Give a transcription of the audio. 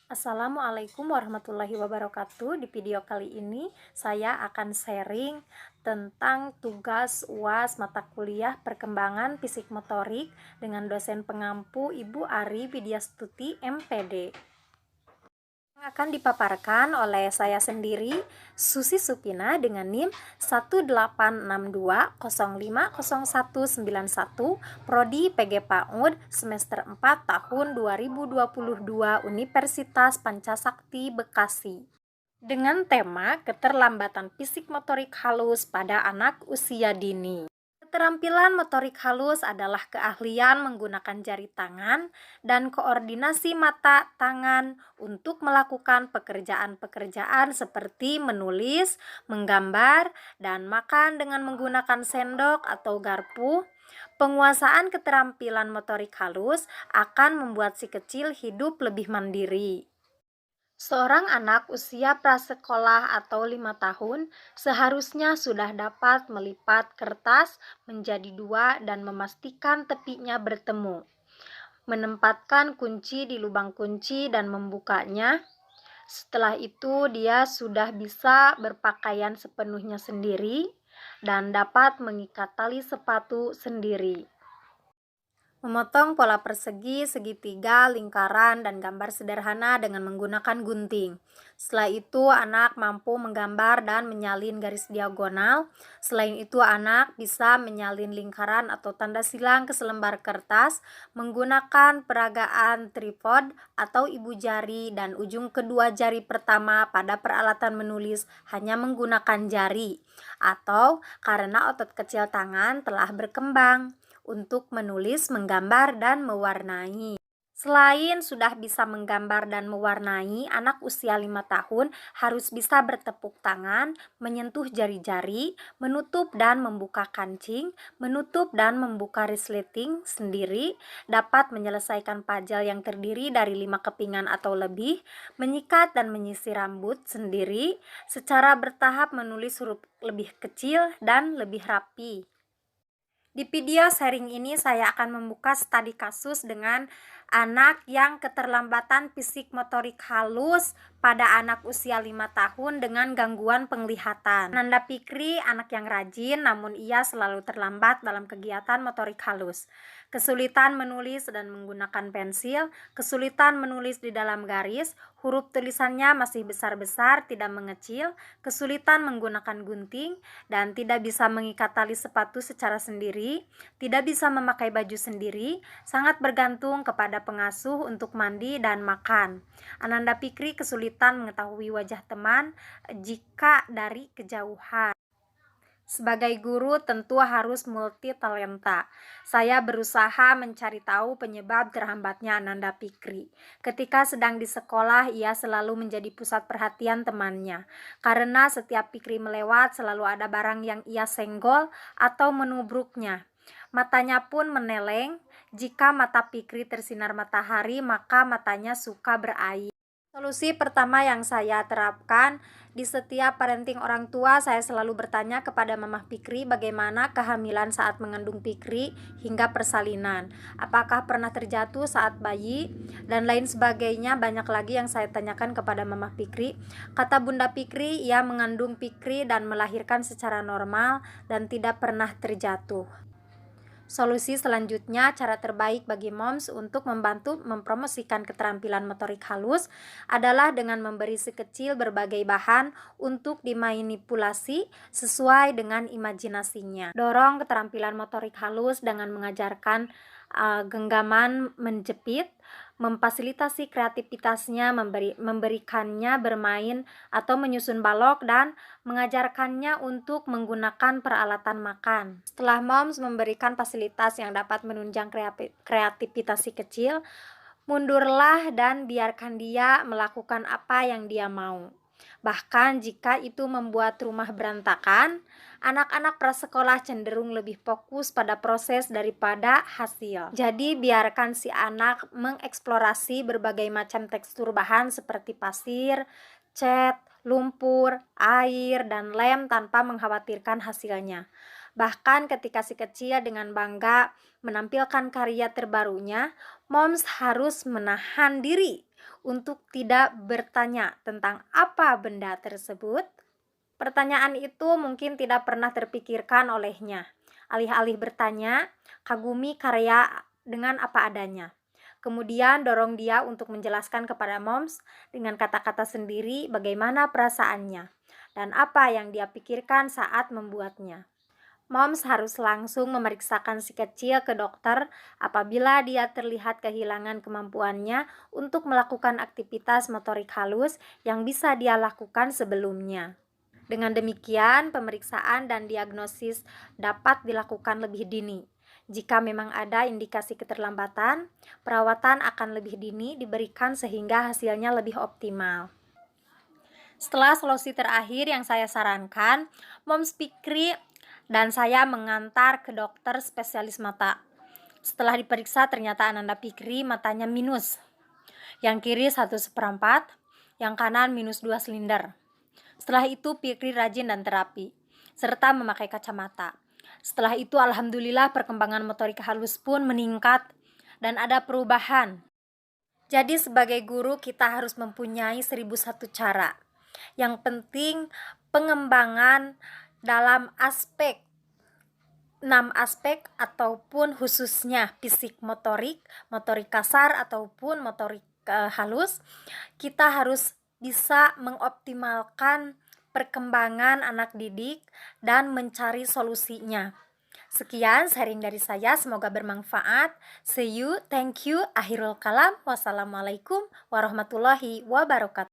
Assalamualaikum warahmatullahi wabarakatuh. Di video kali ini saya akan sharing tentang tugas UAS mata kuliah perkembangan fisik motorik dengan dosen pengampu Ibu Ari Widyastuti MPD. Akan dipaparkan oleh saya sendiri, Susi Supina, dengan NIM 18620509191, Prodi PG PAUD semester 4 tahun 2022 Universitas Pancasakti Bekasi. Dengan tema keterlambatan fisik motorik halus pada anak usia dini. Keterampilan motorik halus adalah keahlian menggunakan jari tangan dan koordinasi mata tangan untuk melakukan pekerjaan-pekerjaan seperti menulis, menggambar, dan makan dengan menggunakan sendok atau garpu. Penguasaan keterampilan motorik halus akan membuat si kecil hidup lebih mandiri. Seorang anak usia prasekolah atau 5 tahun seharusnya sudah dapat melipat kertas menjadi 2 dan memastikan tepinya bertemu, menempatkan kunci di lubang kunci dan membukanya. Setelah itu dia sudah bisa berpakaian sepenuhnya sendiri dan dapat mengikat tali sepatu sendiri. Memotong pola persegi, segitiga, lingkaran, dan gambar sederhana dengan menggunakan gunting. Setelah itu, anak mampu menggambar dan menyalin garis diagonal. Selain itu, anak bisa menyalin lingkaran atau tanda silang ke selembar kertas menggunakan peragaan tripod atau ibu jari dan ujung kedua jari pertama pada peralatan menulis hanya menggunakan jari, atau karena otot kecil tangan telah berkembang untuk menulis, menggambar, dan mewarnai. Selain sudah bisa menggambar dan mewarnai, anak usia 5 tahun harus bisa bertepuk tangan, menyentuh jari-jari, menutup dan membuka kancing, menutup dan membuka resleting sendiri, dapat menyelesaikan pajal yang terdiri dari 5 kepingan atau lebih, menyikat dan menyisir rambut sendiri, secara bertahap menulis huruf lebih kecil dan lebih rapi. Di video sharing ini saya akan membuka studi kasus dengan anak yang keterlambatan fisik motorik halus pada anak usia 5 tahun dengan gangguan penglihatan. Nanda Fikri anak yang rajin namun ia selalu terlambat dalam kegiatan motorik halus. Kesulitan menulis dan menggunakan pensil, kesulitan menulis di dalam garis, huruf tulisannya masih besar-besar, tidak mengecil, kesulitan menggunakan gunting, dan tidak bisa mengikat tali sepatu secara sendiri, tidak bisa memakai baju sendiri, sangat bergantung kepada pengasuh untuk mandi dan makan. Ananda Fikri kesulitan mengetahui wajah teman jika dari kejauhan. Sebagai guru tentu harus multi talenta. Saya berusaha mencari tahu penyebab terhambatnya Ananda Fikri. Ketika sedang di sekolah, ia selalu menjadi pusat perhatian temannya. Karena setiap Fikri melewat, selalu ada barang yang ia senggol atau menubruknya. Matanya pun meneleng. Jika mata Fikri tersinar matahari, maka matanya suka berair. Solusi pertama yang saya terapkan di setiap parenting orang tua, saya selalu bertanya kepada Mama Fikri bagaimana kehamilan saat mengandung Fikri hingga persalinan, apakah pernah terjatuh saat bayi, dan lain sebagainya. Banyak lagi yang saya tanyakan kepada Mama Fikri. Kata Bunda Fikri, ia mengandung Fikri dan melahirkan secara normal dan tidak pernah terjatuh. Solusi selanjutnya, cara terbaik bagi moms untuk membantu mempromosikan keterampilan motorik halus adalah dengan memberi si kecil berbagai bahan untuk dimanipulasi sesuai dengan imajinasinya. Dorong keterampilan motorik halus dengan mengajarkan genggaman menjepit, memfasilitasi kreativitasnya, memberikannya bermain atau menyusun balok, dan mengajarkannya untuk menggunakan peralatan makan. Setelah moms memberikan fasilitas yang dapat menunjang kreativitas si kecil, mundurlah dan biarkan dia melakukan apa yang dia mau. Bahkan jika itu membuat rumah berantakan, anak-anak prasekolah cenderung lebih fokus pada proses daripada hasil. Jadi biarkan si anak mengeksplorasi berbagai macam tekstur bahan seperti pasir, cat, lumpur, air, dan lem tanpa mengkhawatirkan hasilnya. Bahkan ketika si kecil dengan bangga menampilkan karya terbarunya, moms harus menahan diri untuk tidak bertanya tentang apa benda tersebut. Pertanyaan itu mungkin tidak pernah terpikirkan olehnya. Alih-alih bertanya, kagumi karya dengan apa adanya. Kemudian dorong dia untuk menjelaskan kepada Moms dengan kata-kata sendiri bagaimana perasaannya dan apa yang dia pikirkan saat membuatnya. Moms harus langsung memeriksakan si kecil ke dokter apabila dia terlihat kehilangan kemampuannya untuk melakukan aktivitas motorik halus yang bisa dia lakukan sebelumnya. Dengan demikian, pemeriksaan dan diagnosis dapat dilakukan lebih dini. Jika memang ada indikasi keterlambatan, perawatan akan lebih dini diberikan sehingga hasilnya lebih optimal. Setelah solusi terakhir yang saya sarankan, Moms Fikri dan saya mengantar ke dokter spesialis mata. Setelah diperiksa ternyata Ananda Fikri matanya minus. Yang kiri 1/4, yang kanan minus 2 silinder. Setelah itu Fikri rajin dan terapi, serta memakai kacamata. Setelah itu alhamdulillah perkembangan motorik halus pun meningkat dan ada perubahan. Jadi sebagai guru kita harus mempunyai 1001 cara. Yang penting pengembangan dalam 6 aspek ataupun khususnya fisik motorik, motorik kasar ataupun motorik halus, kita harus bisa mengoptimalkan perkembangan anak didik dan mencari solusinya. Sekian sharing dari saya, semoga bermanfaat. See you, thank you, akhirul kalam, wassalamualaikum warahmatullahi wabarakatuh.